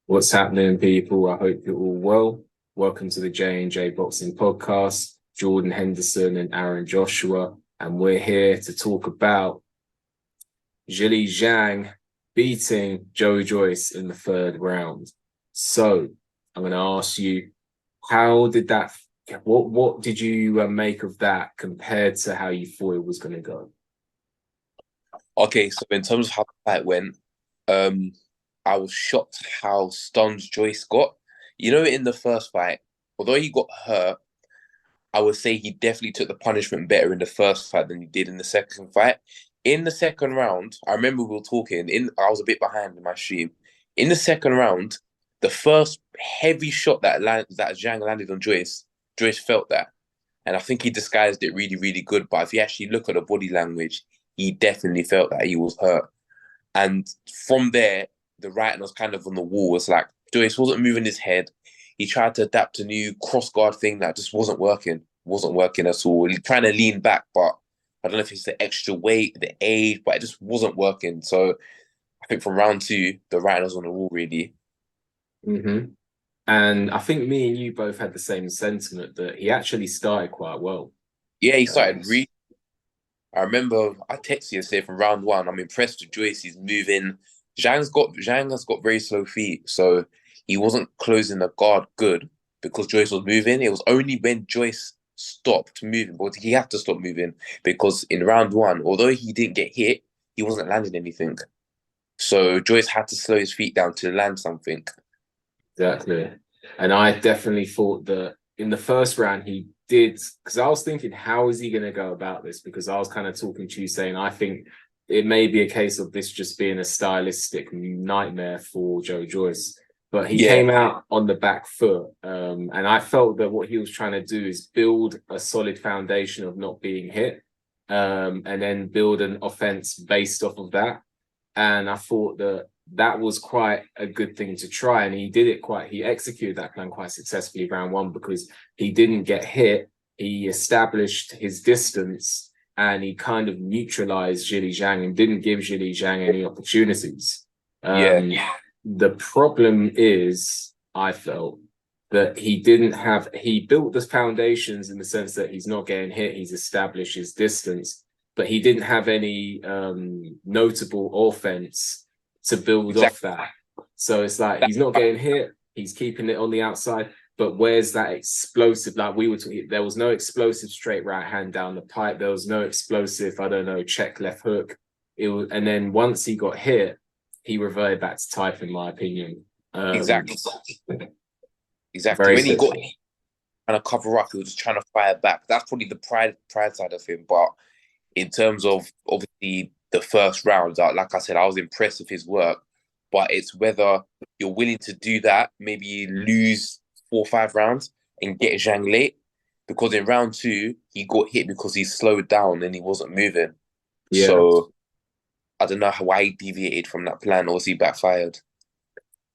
What's happening, people? I hope you're all well. Welcome to the J&J Boxing Podcast. Jordan Henderson and Aaron Joshua, and we're here to talk about Zhilei Zhang beating Joe Joyce in the third round. So I'm going to ask you, how did that? What did you make of that compared to how you thought it was going to go? Okay, so in terms of how the fight went, um, I was shocked how stunned Joyce got. In the first fight, although he got hurt, I would say he definitely took the punishment better in the first fight than he did in the second fight. In the second round, I remember we were talking. I was a bit behind in my stream. In the second round, the first heavy shot that Zhang landed on Joyce, Joyce felt that, and I think he disguised it really, really good. But if you actually look at the body language, he definitely felt that he was hurt. And from there, the writing was kind of on the wall. It's like Joyce wasn't moving his head. He tried to adapt a new cross guard thing that just wasn't working. Wasn't working at all. He trying to lean back, but I don't know if it's the extra weight, the age, but it just wasn't working. So I think from round two, the writing was on the wall, really. Mm-hmm. And I think me and you both had the same sentiment that he actually started quite well. Yeah, he Um, started really. I remember I texted you and said from round one, I'm impressed with Joyce. He's moving. Zhang has got very slow feet, so he wasn't closing the guard good because Joyce was moving. It was only when Joyce stopped moving, but he had to stop moving because in round one, although he didn't get hit, he wasn't landing anything. So Joyce had to slow his feet down to land something. Exactly. And I definitely thought that in the first round he did, because I was thinking, how is he going to go about this? Because I was kind of talking to you saying, I think it may be a case of this just being a stylistic nightmare for Joe Joyce. But he Yeah, came out on the back foot. And I felt that what he was trying to do is build a solid foundation of not being hit, and then build an offense based off of that. And I thought that that was quite a good thing to try. And he executed that plan quite successfully round one because he didn't get hit. He established his distance and he kind of neutralized Zhilei Zhang and didn't give Zhilei Zhang any opportunities. yeah, The problem is, I felt that he built the foundations in the sense that he's not getting hit, he's established his distance, but he didn't have any notable offense to build off exactly. that. So it's like That, he's not getting hit, he's keeping it on the outside, but where's that explosive? Like we were talking, there was no explosive straight right hand down the pipe. There was no explosive, I don't know, check left hook. And then once he got hit, he reverted back to type, in my opinion. Um, exactly, exactly. very When he simple. got trying to cover up, he was just trying to fire back. That's probably the pride side of him. But in terms of obviously the first round, like I said, I was impressed with his work. But it's whether you're willing to do that, maybe lose 4 or 5 rounds and get Zhang late. Because in round two, he got hit because he slowed down and he wasn't moving. Yeah. So I don't know why he deviated from that plan or was he backfired.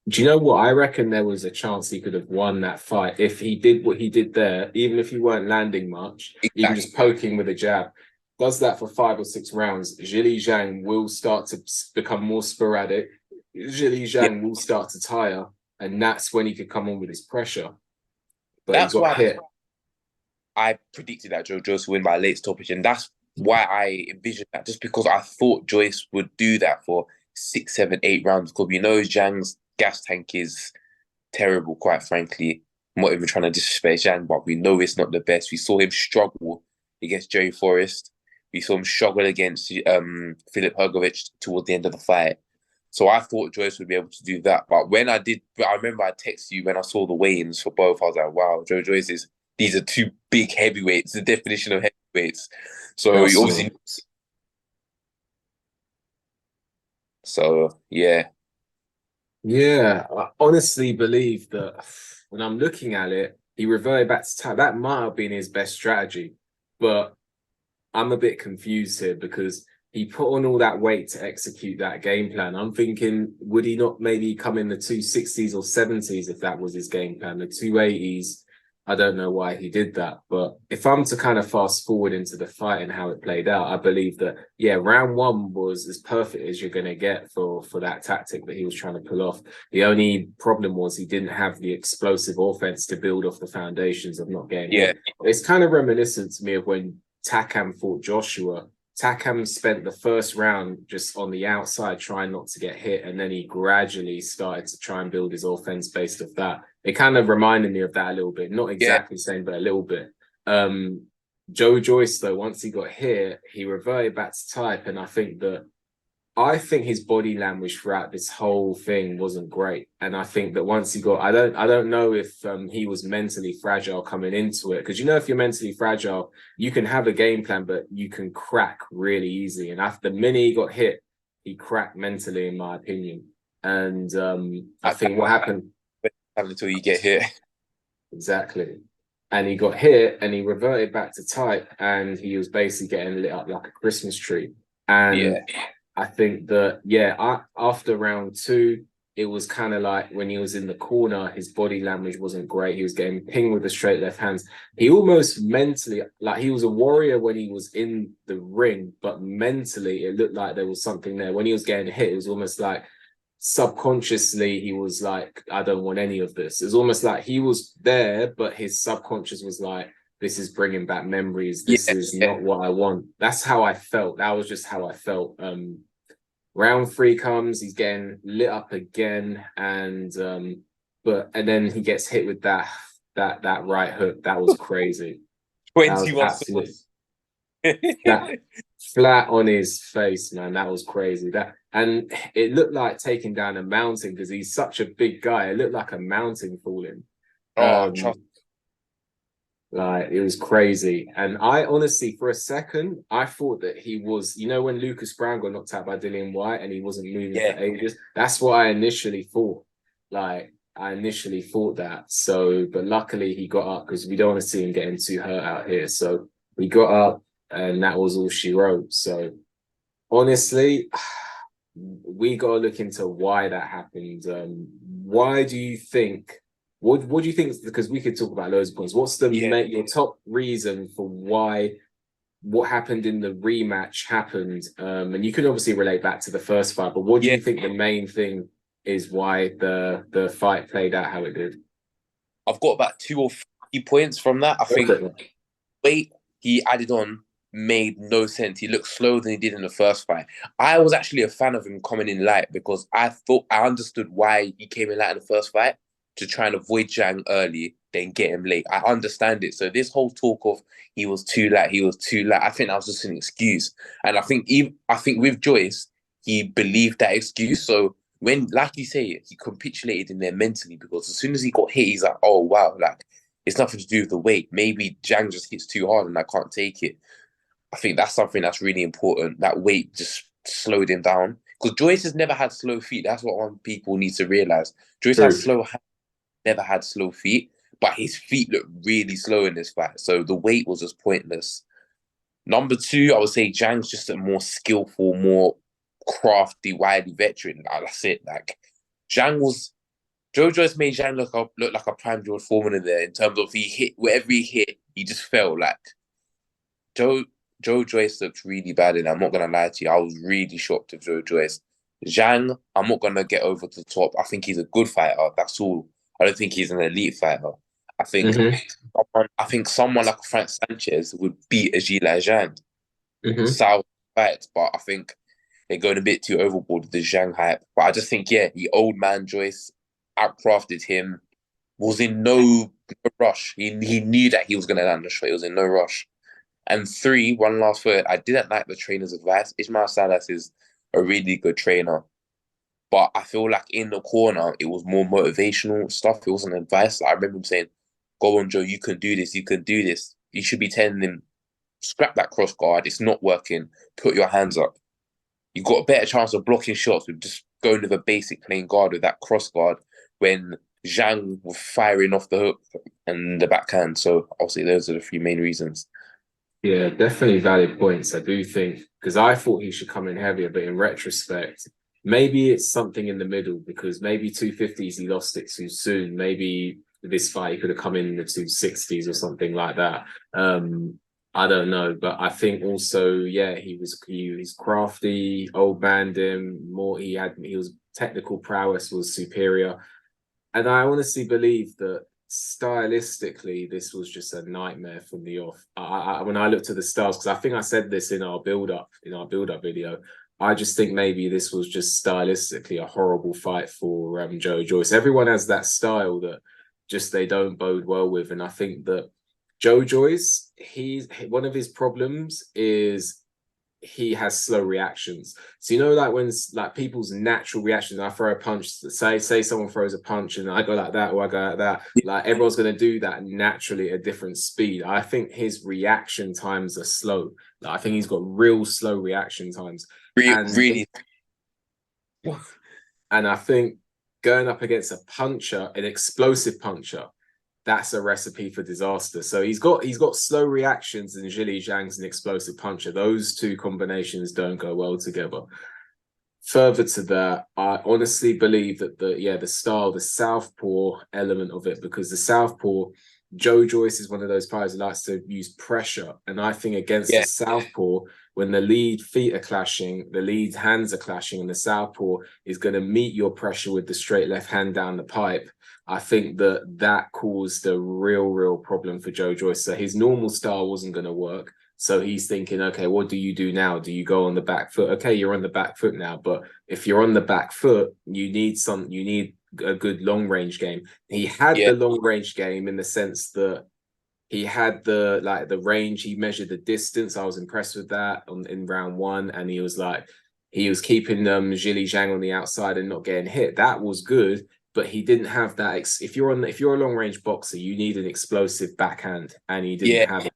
Do you know what? I reckon there was a chance he could have won that fight if he did what he did there, even if he weren't landing much, even Exactly. just poking with a jab. Does that for 5 or 6 rounds, Zhilei Zhang will start to become more sporadic. Zhilei Yeah, Zhang will start to tire, and that's when he could come on with his pressure. But he that's got why hit. I predicted that Joe Joyce would win by a late stoppage, and that's why I envisioned that. Just because I thought Joyce would do that for 6, 7, 8 rounds, because we know Zhang's gas tank is terrible, quite frankly. I'm not even trying to disrespect Zhang, but we know it's not the best. We saw him struggle against Jerry Forrest. We saw him struggle against Philip Hrgovic towards the end of the fight. So I thought Joyce would be able to do that. But I remember I texted you when I saw the weigh-ins for both. I was like, wow, Joe Joyce is, these are two big heavyweights, the definition of heavyweights. So you Trust me. obviously, so yeah, Yeah, I honestly believe that when I'm looking at it, he reverted back to type. That might have been his best strategy, but I'm a bit confused here because he put on all that weight to execute that game plan. I'm thinking, would he not maybe come in the 260s or 70s if that was his game plan? The 280s, I don't know why he did that. But if I'm to kind of fast forward into the fight and how it played out, I believe that, yeah, round one was as perfect as you're going to get for that tactic that he was trying to pull off. The only problem was he didn't have the explosive offense to build off the foundations of not getting hit. It's kind of reminiscent to me of when Takam fought Joshua. Takam spent the first round just on the outside trying not to get hit, and then he gradually started to try and build his offense based off that. It kind of reminded me of that a little bit. Not exactly the same, but a little bit. Joe Joyce, though, once he got hit, he reverted back to type, and I think his body language throughout this whole thing wasn't great. And I think that once he got, I don't know if he was mentally fragile coming into it. Because if you're mentally fragile, you can have a game plan, but you can crack really easy. And after the minute he got hit, he cracked mentally, in my opinion. And I think what happened until you get hit. Exactly. And he got hit and he reverted back to type, and he was basically getting lit up like a Christmas tree. And I think that, after round two, it was kind of like when he was in the corner, his body language wasn't great. He was getting pinged with the straight left hands. He almost mentally, like he was a warrior when he was in the ring, but mentally it looked like there was something there. When he was getting hit, it was almost like subconsciously he was like, I don't want any of this. It's almost like he was there, but his subconscious was like, this is bringing back memories. This is not what I want. That's how I felt. That was just how I felt. Round three comes, he's getting lit up again, and then he gets hit with that right hook. That was crazy. 21 that flat on his face, man. That was crazy. And it looked like taking down a mountain because he's such a big guy. It looked like a mountain falling. Like, it was crazy. And I honestly, for a second, I thought that he was, when Lucas Brown got knocked out by Dillian White and he wasn't moving for ages. That's what I initially thought. Like, I initially thought that. So, but luckily he got up because we don't want to see him getting too hurt out here. So we got up and that was all she wrote. So honestly, we got to look into why that happened. Why do you think? What do you think? Because we could talk about loads of points. What's your top reason for why what happened in the rematch happened? And you can obviously relate back to the first fight, but what do you think the main thing is why the fight played out how it did? I've got about 2 or 3 points from that. I think weight he added on made no sense. He looked slower than he did in the first fight. I was actually a fan of him coming in light because I thought I understood why he came in light in the first fight, to try and avoid Zhang early, then get him late. I understand it. So this whole talk of he was too late, I think that was just an excuse. And I think with Joyce, he believed that excuse. So when, like you say, he capitulated in there mentally, because as soon as he got hit, he's like, oh wow, like it's nothing to do with the weight. Maybe Zhang just hits too hard and I can't take it. I think that's something that's really important. That weight just slowed him down. Because Joyce has never had slow feet. That's what people need to realize. Joyce has never had slow feet, but his feet look really slow in this fight. So the weight was just pointless. Number 2, I would say Zhang's just a more skillful, more crafty, wily veteran. That's it. Like Joe Joyce made Zhang look like a prime George Foreman in there in terms of he hit wherever he hit, he just fell. Like Joe Joyce looked really bad, and I'm not gonna lie to you, I was really shocked of Joe Joyce. Zhang, I'm not gonna get over the top. I think he's a good fighter. That's all. I don't think he's an elite fighter. I think someone like Frank Sanchez would beat a Zhilei Zhang. So fights, but I think they're going a bit too overboard with the Zhang hype. But I just think, the old man Joyce outcrafted him, was in no rush. He knew that he was going to land the shot. He was in no rush. And 3, one last word, I didn't like the trainer's advice. Ismail Salas is a really good trainer. But I feel like in the corner, it was more motivational stuff. It wasn't advice. I remember him saying, go on, Joe, you can do this. You can do this. You should be telling him, scrap that cross guard. It's not working. Put your hands up. You've got a better chance of blocking shots with just going with a basic plain guard with that cross guard when Zhang was firing off the hook and the backhand. So obviously those are the 3 main reasons. Yeah, definitely valid points. I do think, because I thought he should come in heavier, but in retrospect, maybe it's something in the middle, because maybe 250s he lost it too soon. Maybe this fight. He could have come in the 260s or something like that. I don't know, but I think also, yeah, he was crafty, old banned him more. He was technical prowess was superior, and I honestly believe that stylistically this was just a nightmare from the off. When I looked at the styles, because I think I said this in our build up video. I just think maybe this was just stylistically a horrible fight for Joe Joyce. Everyone has that style that just they don't bode well with, and I think that Joe Joyce, he's one of his problems is he has slow reactions. So you know, like when like people's natural reactions, I throw a punch. Say someone throws a punch and I go like that or I go like that. Like everyone's going to do that naturally at a different speed. I think his reaction times are slow. Like, I think he's got real slow reaction times, and Really, and I think going up against a puncher, an explosive puncher, that's a recipe for disaster. So he's got slow reactions, and Zhilei Zhang's an explosive puncher. Those two combinations don't go well together. Further to that, I honestly believe that the style, the southpaw element of it, because the southpaw, Joe Joyce is one of those players who likes to use pressure, and I think against the southpaw, when the lead feet are clashing, the lead hands are clashing, and the southpaw is going to meet your pressure with the straight left hand down the pipe. I think that caused a real problem for Joe Joyce. So his normal style wasn't going to work. So he's thinking, okay, what do you do now? Do you go on the back foot? Okay, you're on the back foot now, but if you're on the back foot, you need a good long range game. He had the long range game in the sense that he had the range. He measured the distance. I was impressed with that in round one, and he was keeping Zhilei Zhang on the outside and not getting hit. That was good, but he didn't have that. If you're a long range boxer, you need an explosive backhand, and he didn't have it.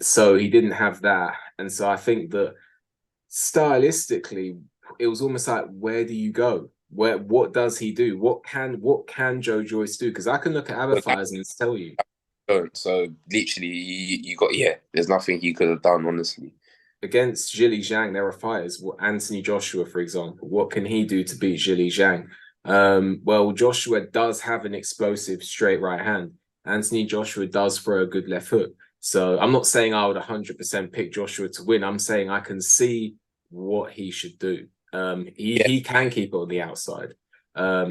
So he didn't have that, and so I think that stylistically, it was almost like, where do you go? What does he do? What can Joe Joyce do? Because I can look at other fighters and tell you. So literally, you got there's nothing he could have done, honestly. Against Zhilei Zhang, there are fighters. Anthony Joshua, for example, what can he do to beat Zhilei Zhang? Well, Joshua does have an explosive straight right hand. Anthony Joshua does throw a good left hook. So I'm not saying I would 100% pick Joshua to win. I'm saying I can see what he should do. He can keep it on the outside.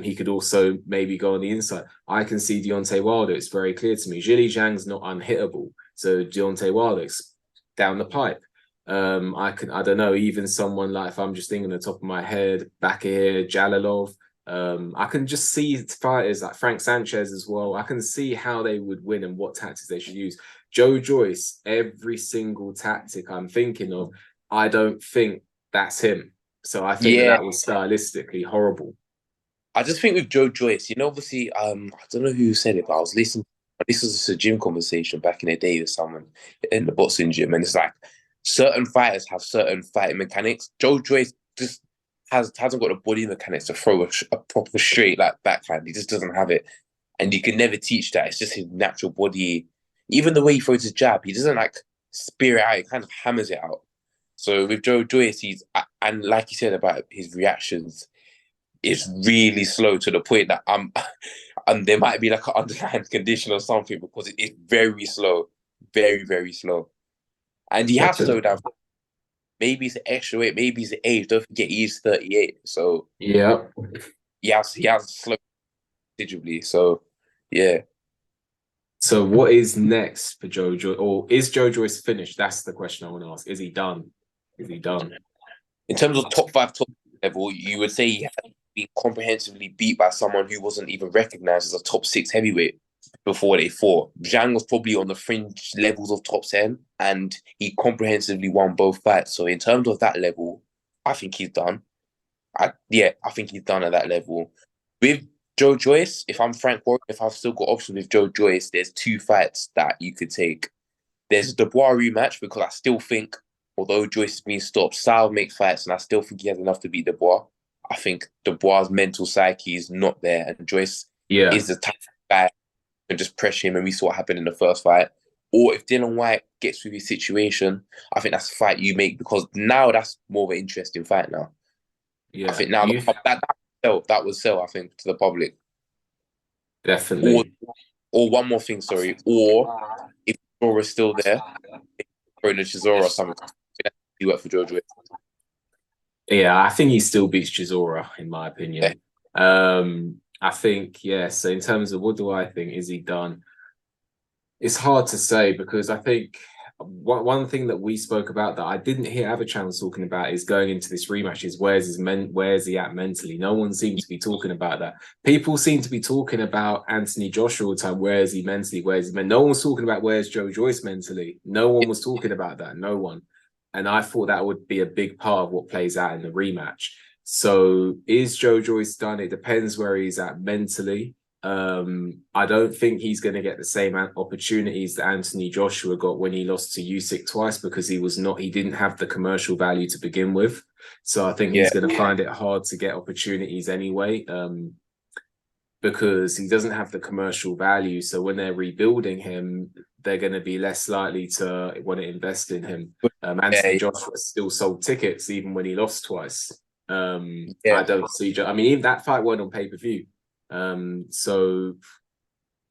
He could also maybe go on the inside. I can see Deontay Wilder. It's very clear to me. Zhilei Zhang's not unhittable. So Deontay Wilder's down the pipe. I don't know, even someone like, if I'm just thinking on the top of my head, back here, Jalalov. I can just see fighters like Frank Sanchez as well. I can see how they would win and what tactics they should use. Joe Joyce, every single tactic I'm thinking of, I don't think that's him. So I think that was stylistically horrible. I just think with Joe Joyce, obviously, I don't know who said it, but I was listening. This was a gym conversation back in the day with someone in the boxing gym, and it's like certain fighters have certain fighting mechanics. Joe Joyce just hasn't got the body mechanics to throw a proper straight like backhand. He just doesn't have it, and you can never teach that. It's just his natural body. Even the way he throws his jab, he doesn't like spear it out. He kind of hammers it out. So with Joe Joyce, and like you said about his reactions, it's really slow to the point that and there might be like an underlying condition or something because it's very slow, very slow, and he has slowed down. Maybe it's the extra weight, maybe it's the age. Don't forget he's 38, so he has slowed considerably. So yeah. So what is next for Joe Joyce? Or is Joe Joyce finished? That's the question I want to ask. Is he done? Is he done? In terms of top 5, top level, you would say he had been comprehensively beat by someone who wasn't even recognized as a top 6 heavyweight before they fought. Zhang was probably on the fringe levels of top 10, and he comprehensively won both fights. So in terms of that level, I think he's done. I think he's done at that level. With Joe Joyce, if I'm Frank Warren, if I've still got options with Joe Joyce, there's 2 fights that you could take. There's the Dubois rematch, because I still think, although Joyce has been stopped, Sal makes fights, and I still think he has enough to beat Dubois. I think Dubois' mental psyche is not there, and Joyce is the type of guy and just pressure him, and we saw what happened in the first fight. Or if Dylan White gets through his situation, I think that's a fight you make, because now that's more of an interesting fight now. I think now that would sell, I think, to the public. Or definitely. one more thing, sorry. Or if Chizora's still there, throw in a Chisora or something. He worked for Joe Joyce. Yeah, I think he still beats Chisora, in my Yeah, opinion. I think, yeah, so in terms of what do I think, is he done? It's hard to say because I think one thing that we spoke about that I didn't hear other channels talking about is going into this rematch is where's he at mentally? No one seems to be talking about that. People seem to be talking about Anthony Joshua all the time. Where is he mentally? Where's he? No one's talking about where's Joe Joyce mentally. No one was talking about that. No one. And I thought that would be a big part of what plays out in the rematch. So is Joe Joyce done? It depends where he's at mentally. I don't think he's going to get the same opportunities that Anthony Joshua got when he lost to Usyk twice because he didn't have the commercial value to begin with. So I think yeah, he's going to find it hard to get opportunities anyway, because he doesn't have the commercial value. So when they're rebuilding him, they're going to be less likely to want to invest in him. Anthony yeah, Joshua still sold tickets even when he lost twice. I yeah. don't see. I mean, even that fight went on pay-per-view. So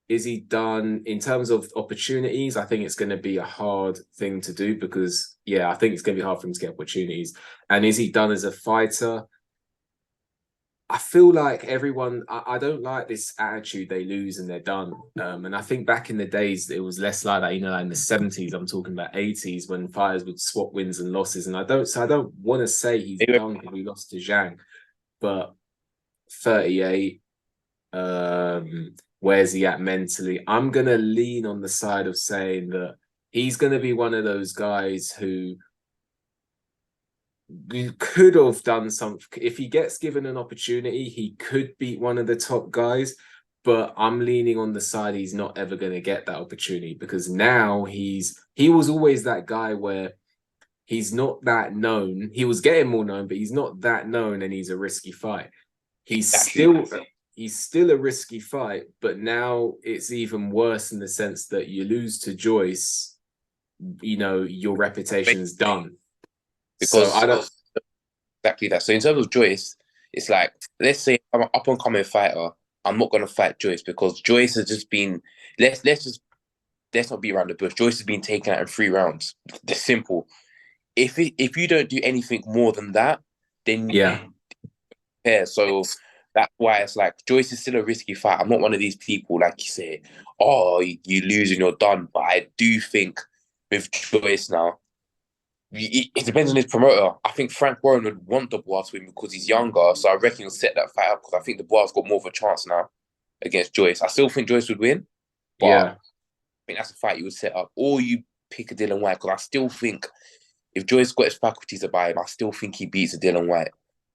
is he done in terms of opportunities? I think it's going to be a hard thing to do because, yeah, I think it's going to be hard for him to get opportunities. And is he done as a fighter? I feel like I don't like this attitude they lose and they're done. And I think back in the days, it was less like that, like in the 70s, I'm talking about 80s when fighters would swap wins and losses. And I don't want to say he's done because he lost to Zhang, but 38, where's he at mentally? I'm gonna lean on the side of saying that he's gonna be one of those guys who could have done something. If he gets given an opportunity, he could beat one of the top guys. But I'm leaning on the side he's not ever going to get that opportunity because now he was always that guy where he's not that known. He was getting more known, but he's not that known, and he's a risky fight. He's Exactly. still he's still a risky fight, but now it's even worse in the sense that you lose to Joyce, your reputation's done. So I Because don't. exactly that. So in terms of Joyce, it's like, let's say I'm an up and coming fighter. I'm not gonna fight Joyce because Joyce has just been let's not be around the bush. Joyce has been taken out in 3 rounds. They're simple. If you don't do anything more than that, then Yeah, yeah. So that's why it's like Joyce is still a risky fight. I'm not one of these people like you say, oh, you lose and you're done. But I do think with Joyce now, it depends on his promoter. I think Frank Warren would want the Bois to win because he's younger. So I reckon he'll set that fight up because I think the Bois got more of a chance now against Joyce. I still think Joyce would win, but I yeah, think that's a fight you would set up. Or you pick a Dylan White because I still think if Joyce got his faculties about him, I still think he beats a Dylan White.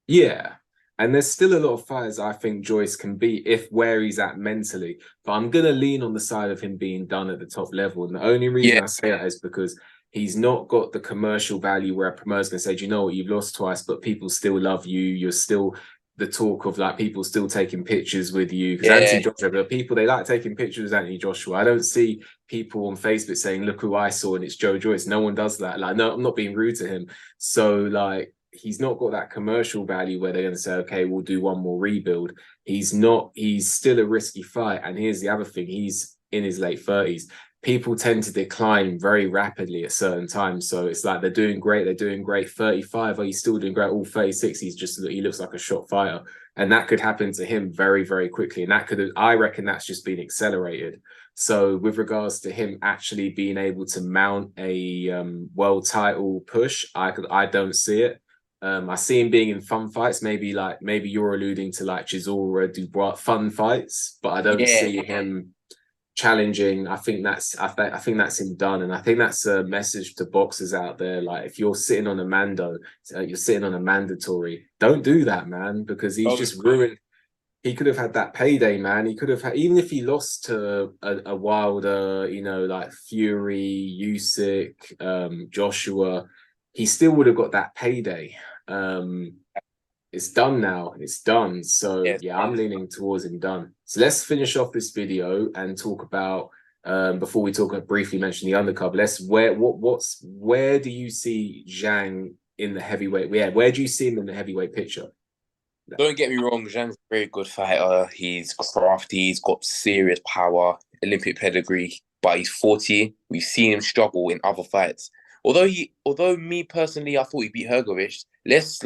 yeah. And there's still a lot of fighters I think Joyce can beat if where he's at mentally. But I'm gonna lean on the side of him being done at the top level. And the only reason Yeah, I say that is because he's not got the commercial value where a promoter's gonna say, do you know what, you've lost twice, but people still love you. You're still the talk of like people still taking pictures with you. Because yeah, Anthony Joshua, the people they like taking pictures with Anthony Joshua. I don't see people on Facebook saying, look who I saw and it's Joe Joyce. No one does that. Like, no, I'm not being rude to him. So like he's not got that commercial value where they're going to say, okay, we'll do one more rebuild. He's still a risky fight. And here's the other thing, he's in his late 30s. People tend to decline very rapidly at certain times. So it's like they're doing great. 35, are you still doing great? All 36, he looks like a shot fighter. And that could happen to him very, very quickly. And I reckon that's just been accelerated. So with regards to him actually being able to mount a world title push, I don't see it. I see him being in fun fights, maybe you're alluding to like Chisora Dubois fun fights, but I don't yeah. see him challenging. I think that's him done, and I think that's a message to boxers out there. Like if you're sitting on a you're sitting on a mandatory. Don't do that, man, because he's Oh, just ruined. He could have had that payday, man. He could have had, even if he lost to a Wilder, like Fury, Usyk, Joshua, he still would have got that payday. Um, it's done now. It's done. So yes. yeah, I'm leaning towards him done. So let's finish off this video and talk about before we talk briefly mention the undercard. Where do you see Zhang in the heavyweight? Yeah, where do you see him in the heavyweight picture? Don't get me wrong, Zhang's a very good fighter. He's crafty, he's got serious power, Olympic pedigree, but he's 40. We've seen him struggle in other fights. Although me personally, I thought he beat Hrgovic. Let's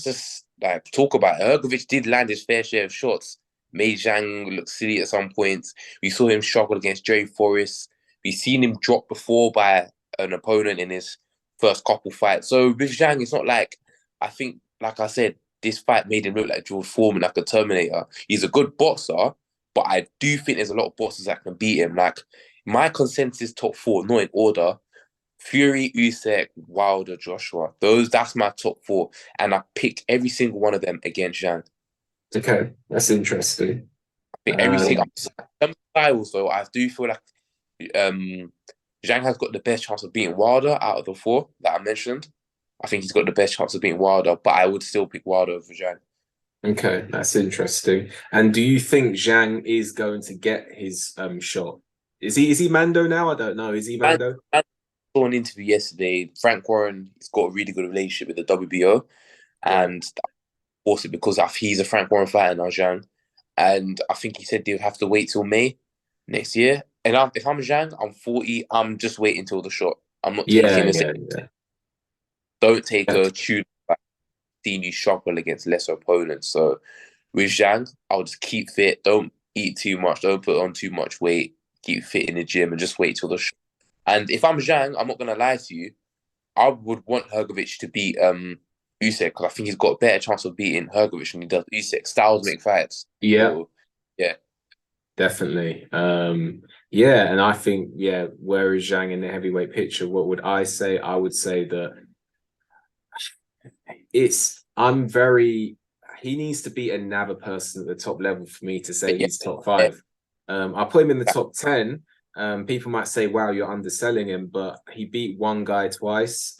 just like talk about it. Hrgovic did land his fair share of shots, made Zhang look silly at some points. We saw him struggle against Jerry Forrest. We've seen him drop before by an opponent in his first couple fights. So with Zhang, it's not like I think, like I said, this fight made him look like George Foreman, like a Terminator. He's a good boxer, but I do think there's a lot of boxers that can beat him. Like my consensus top four, not in order. Fury, Usyk, Wilder, Joshua. That's my top four, and I picked every single one of them against Zhang. Okay, that's interesting. I picked every single. Some styles though, I do feel like um, Zhang has got the best chance of beating Wilder out of the four that I mentioned. I think he's got the best chance of beating Wilder, but I would still pick Wilder over Zhang. Okay, that's interesting. And do you think Zhang is going to get his shot? Is he Mando now? I don't know. Is he And Mando? I saw an interview yesterday. Frank Warren has got a really good relationship with the WBO, Right. and also because he's a Frank Warren fighter now, Zhang, and I think he said they'll have to wait till May next year. And if I'm Zhang, I'm 40. I'm just waiting till the shot. I'm not Yeah, taking this. yeah, yeah. Don't take Yeah. a tune seeing you struggle against lesser opponents. So with Zhang, I'll just keep fit. Don't eat too much. Don't put on too much weight. Keep fit in the gym and just wait till the shot. And if I'm Zhang, I'm not gonna lie to you. I would want Hrgovic to beat Usyk because I think he's got a better chance of beating Hrgovic than he does Usyk. Styles make fights. Yeah, So yeah, definitely. Yeah, and I think, yeah, where is Zhang in the heavyweight picture? What would I say? I would say that I'm very, he needs to beat another person at the top level for me to say yeah, he's top yeah. five. I'll put him in the top 10. People might say, wow, you're underselling him, but he beat one guy twice.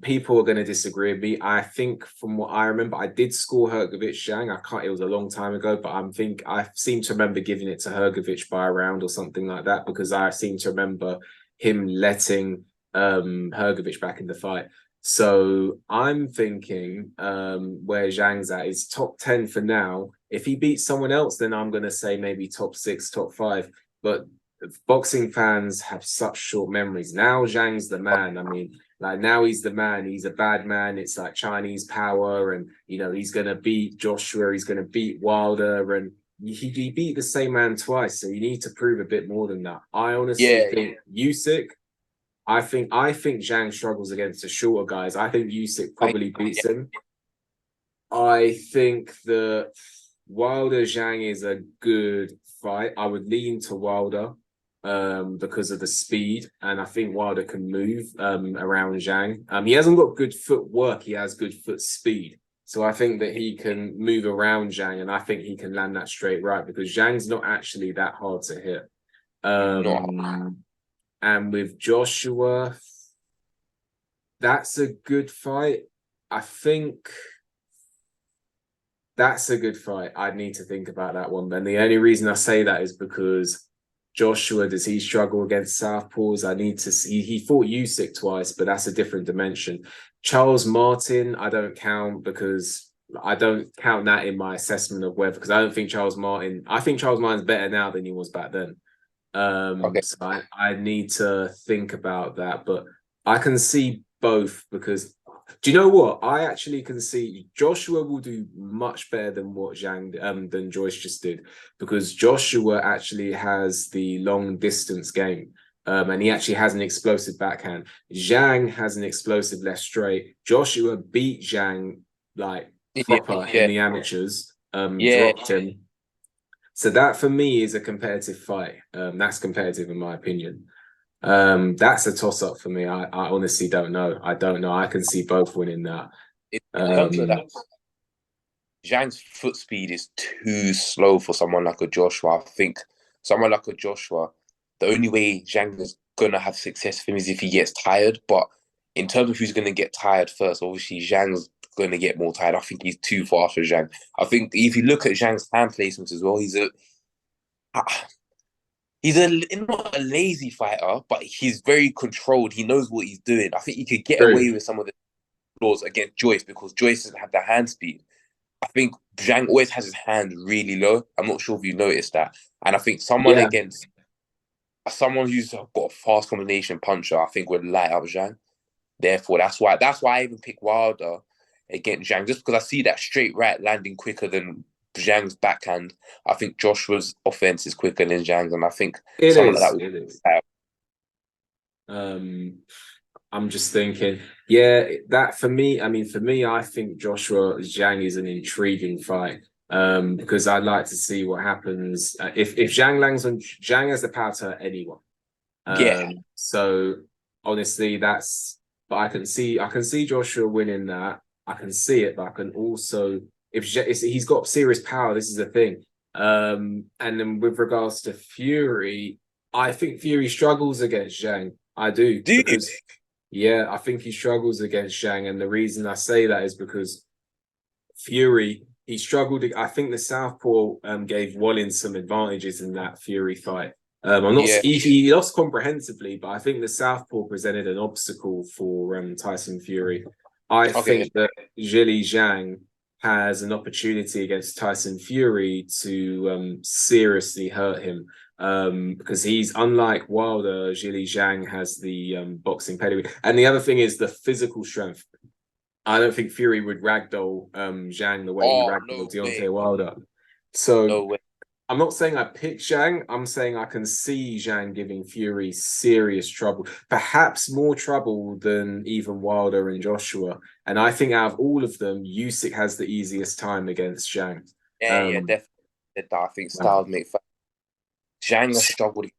People are going to disagree with me. I think from what I remember, I did score Hrgovic Zhang. I can't, it was a long time ago, but I seem to remember giving it to Hrgovic by a round or something like that because I seem to remember him letting Hrgovic back in the fight. So I'm thinking where Zhang's at is top 10 for now. If he beats someone else, then I'm gonna say maybe top six, top five. But boxing fans have such short memories. Now Zhang's the man. I mean, like now he's the man. He's a bad man. It's like Chinese power, and he's gonna beat Joshua. He's gonna beat Wilder, and he beat the same man twice. So you need to prove a bit more than that. I honestly Yeah, think Usyk. I think Zhang struggles against the shorter guys. I think Usyk probably beats him. I think that Wilder Zhang is a good fight. I would lean to Wilder because of the speed, and I think Wilder can move around Zhang. He hasn't got good footwork, he has good foot speed. So I think that he can move around Zhang, and I think he can land that straight right because Zhang's not actually that hard to hit. not And with Joshua, that's a good fight. I think that's a good fight. I'd need to think about that one. And the only reason I say that is because Joshua, does he struggle against southpaws? I need to see. He fought Usyk twice, but that's a different dimension. Charles Martin, I don't count because I don't count that in my assessment of whether because I don't think Charles Martin. I think Charles Martin's better now than he was back then. okay. So I need to think about that, but I can see both because do you know what? I actually can see Joshua will do much better than what Zhang than Joyce just did because Joshua actually has the long distance game. And he actually has an explosive backhand. Zhang has an explosive left straight. Joshua beat Zhang like Yeah, proper in yeah, the amateurs, yeah. dropped him. So that for me is a competitive fight. That's competitive in my opinion. That's a toss up for me. I honestly don't know. I don't know. I can see both winning that. In terms of that, Zhang's foot speed is too slow for someone like a Joshua. I think someone like a Joshua, the only way Zhang is gonna have success for him is if he gets tired. But in terms of who's gonna get tired first, obviously Zhang's gonna get more tired. I think he's too fast for Zhang. I think if you look at Zhang's hand placements as well, he's not a lazy fighter, but he's very controlled. He knows what he's doing. I think he could get True. away with some of the flaws against Joyce because Joyce doesn't have the hand speed. I think Zhang always has his hand really low. I'm not sure if you noticed that. And I think Yeah, someone who's got a fast combination puncher, I think would light up Zhang. Therefore, that's why I even pick Wilder against Zhang, just because I see that straight right landing quicker than Zhang's backhand. I think Joshua's offense is quicker than Zhang's, and I think it someone like that is. would. It is. Um, I'm just thinking, yeah, that for me, I mean, for me, I think Joshua Zhang is an intriguing fight. Because I'd like to see what happens if Zhang lands on Zhang has the power to hurt anyone. Yeah, So honestly, but I can see Joshua winning that. I can see it, but I can also if he's got serious power, this is the thing. And then with regards to Fury, I think Fury struggles against Zhang. I do do you? because yeah, I think he struggles against Zhang, and the reason I say that is because Fury he struggled. I think the Southpaw gave Wallin some advantages in that Fury fight. I'm not. Yeah. He lost comprehensively, but I think the Southpaw presented an obstacle for Tyson Fury. I Okay. think that Zhilei Zhang has an opportunity against Tyson Fury to seriously hurt him because he's unlike Wilder. Zhilei Zhang has the boxing pedigree, and the other thing is the physical strength. I don't think Fury would ragdoll Zhang the way he Oh ragdolled no way, Deontay Wilder. So no way. I'm not saying I pick Zhang. I'm saying I can see Zhang giving Fury serious trouble, perhaps more trouble than even Wilder and Joshua. And I think out of all of them, Usyk has the easiest time against Zhang. Yeah, yeah, Um, definitely. I think styles make fight. Zhang has so struggled to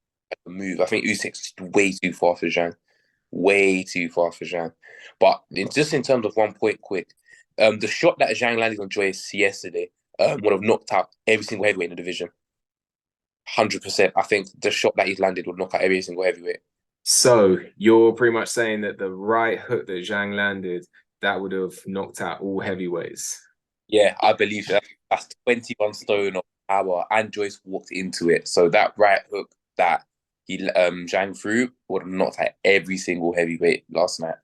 move. I think Usyk's way too fast for Zhang. Way too fast for Zhang. But just in terms of one point quick, the shot that Zhang landed on Joyce yesterday would have knocked out every single heavyweight in the division. 100%. I think the shot that he's landed would knock out every single heavyweight. so you're pretty much saying that the right hook that Zhang landed that would have knocked out all heavyweights. Yeah, I believe that. That's 21 stone of power, and Joyce walked into it. So that right hook that he Zhang threw would have knocked out every single heavyweight last night.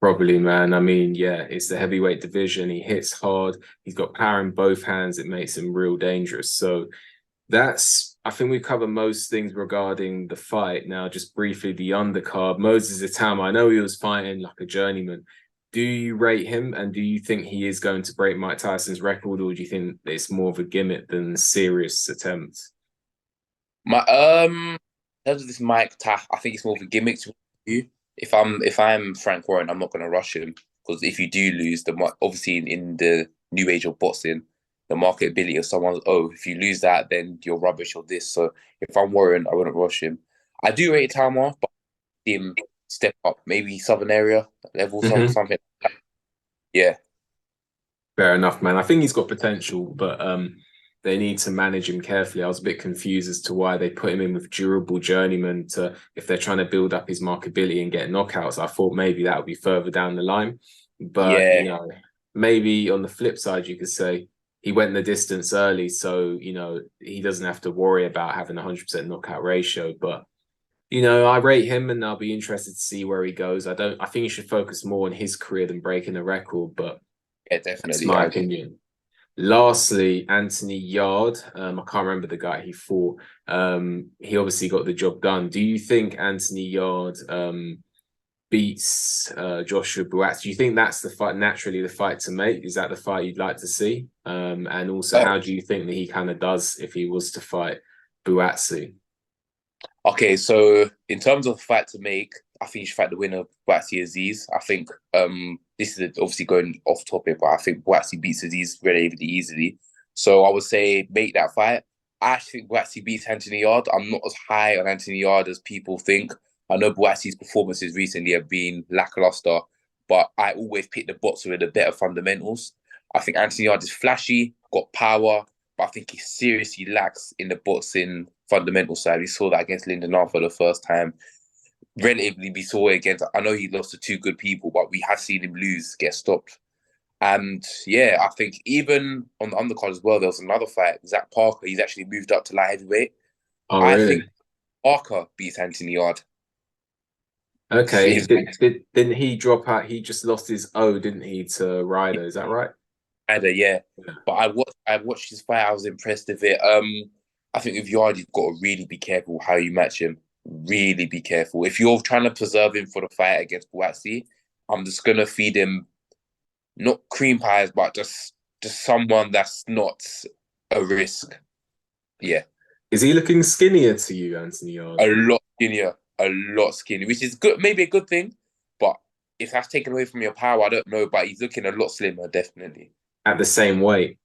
Probably, man. I mean, yeah, it's the heavyweight division. He hits hard. He's got power in both hands. It makes him real dangerous. So I think we covered most things regarding the fight. Now, just briefly, the undercard. Moses Itama, I know he was fighting like a journeyman. Do you rate him? And do you think he is going to break Mike Tyson's record? Or do you think it's more of a gimmick than a serious attempt? My in terms of this Mike Tah, I think it's more of a gimmick to you. If I'm Frank Warren, I'm not going to rush him because if you do lose, obviously in the new age of boxing, the marketability of someone's if you lose that, then you're rubbish or this. So if I'm Warren, I wouldn't rush him. I do rate Tama, but him step up, maybe Southern area level, something. Yeah, Fair enough, man. I think he's got potential, but they need to manage him carefully. I was a bit confused as to why they put him in with durable journeyman to if they're trying to build up his markability and get knockouts. I thought maybe that would be further down the line. But yeah, maybe on the flip side, you could say he went the distance early, so he doesn't have to worry about having a 100% knockout ratio. But I rate him, and I'll be interested to see where he goes. I think he should focus more on his career than breaking a record, but yeah, that's definitely. my I agree. opinion. Lastly, Anthony Yard. I can't remember the guy he fought. He obviously got the job done. Do you think Anthony Yard beats Joshua Buatsi? Do you think that's the fight, naturally the fight to make? Is that the fight you'd like to see? And also, Uh, how do you think that he kind of does if he was to fight Buatsi? Okay, so in terms of fight to make, I think you should fight the winner of Boatsy Aziz. I think this is obviously going off topic, but I think Boatsy beats Aziz relatively easily. So I would say make that fight. I actually think Boatsy beats Anthony Yard. I'm not as high on Anthony Yard as people think. I know Boatsy's performances recently have been lackluster, but I always pick the boxer with the better fundamentals. I think Anthony Yard is flashy, got power, but I think he seriously lacks in the boxing fundamental side. We saw that against Lyndon Arthur for the first time. Relatively, we saw it against. I know he lost to two good people, but we have seen him lose, get stopped. And yeah, I think even on the undercard as well, there was another fight. Zach Parker, he's actually moved up to light heavyweight. Oh, I really? think Parker beats Anthony Yard. Okay. He's Didn't he drop out? He just lost his O, didn't he, to Ryder? Is that right? either, yeah. But I watched his fight. I was impressed with it. I think with Yard, you've got to really be careful how you match him. Really be careful. If you're trying to preserve him for the fight against Buatsi, I'm just gonna feed him not cream pies, but just someone that's not a risk. Yeah, Is he looking skinnier to you, Anthony Yard? a lot skinnier, which is good, maybe a good thing. But if that's taken away from your power, I don't know. But he's looking a lot slimmer, definitely. At the same weight.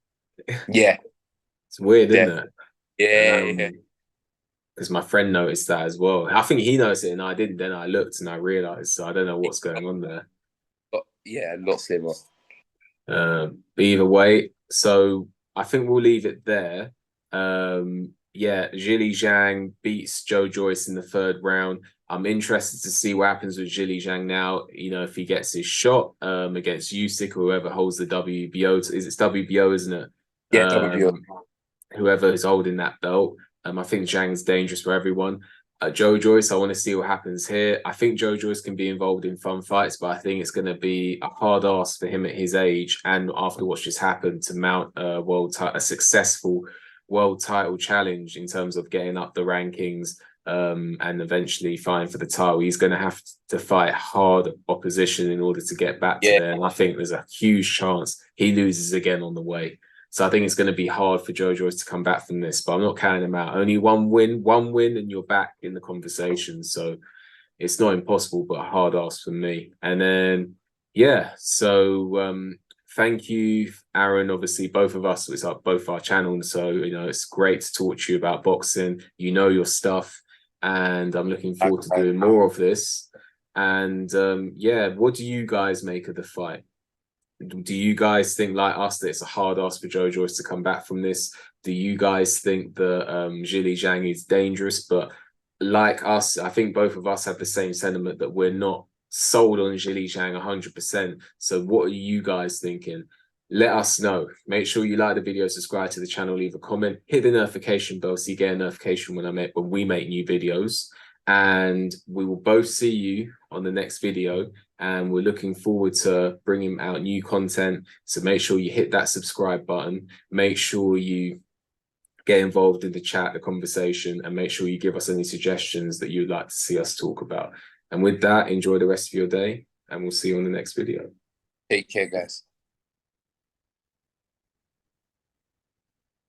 Yeah, It's weird, isn't def it? yeah. Because my friend noticed that as well. I think he noticed it and I didn't. Then I looked and I realized. So I don't know what's going on there. Yeah, a lot slimmer. But either way, so I think we'll leave it there. Yeah, Zhilei Zhang beats Joe Joyce in the third round. I'm interested to see what happens with Zhilei Zhang now. You know, if he gets his shot against Usyk or whoever holds the WBO. Is it's WBO, isn't it? Yeah, WBO. Whoever is holding that belt. I think Zhang's dangerous for everyone. Joe Joyce, I want to see what happens here. I think Joe Joyce can be involved in fun fights, but I think it's going to be a hard ask for him at his age and after what's just happened to mount a successful world title challenge in terms of getting up the rankings and eventually fighting for the title. He's going to have to fight hard opposition in order to get back to Yeah, there. And I think there's a huge chance he loses again on the way. So I think it's going to be hard for Joe Joyce to come back from this, but I'm not counting him out. Only one win, and you're back in the conversation. So it's not impossible, but a hard ask for me. And then, yeah, so thank you, Aaron. Obviously, both of us, it's like both our channels. So, you know, it's great to talk to you about boxing. You know your stuff. And I'm looking forward to doing more of this. And yeah, what do you guys make of the fight? Do you guys think, like us, that it's a hard ask for Joe Joyce to come back from this? Do you guys think that Zhilei Zhang is dangerous? But like us, I think both of us have the same sentiment that we're not sold on Zhilei Zhang 100%. So what are you guys thinking? Let us know. Make sure you like the video, subscribe to the channel, leave a comment, hit the notification bell so you get a notification when we make new videos. And we will both see you on the next video. And we're looking forward to bringing out new content. So make sure you hit that subscribe button. Make sure you get involved in the chat, the conversation, and make sure you give us any suggestions that you'd like to see us talk about. And with that, enjoy the rest of your day, and we'll see you on the next video. Take care, guys.